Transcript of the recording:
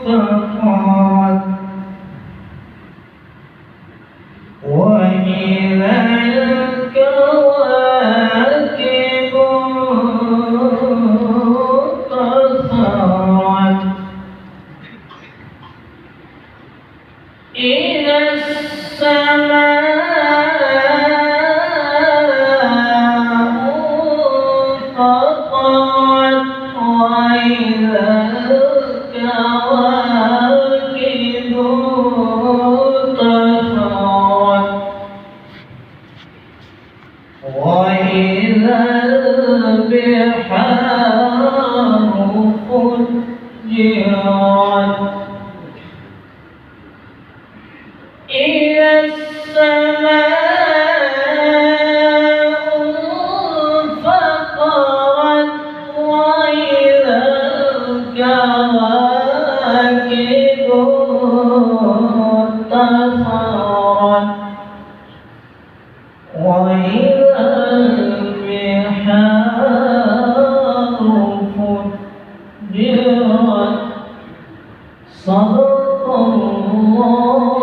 فقرت وإذا الكواكب انتثرت إذا السماء انفطرت وإذا الكواكب انتثرت وإذا البحار فجرت إذا السماء انفطرت وإذا الكواكب انتثرت وإذا البحار فجرت صدق الله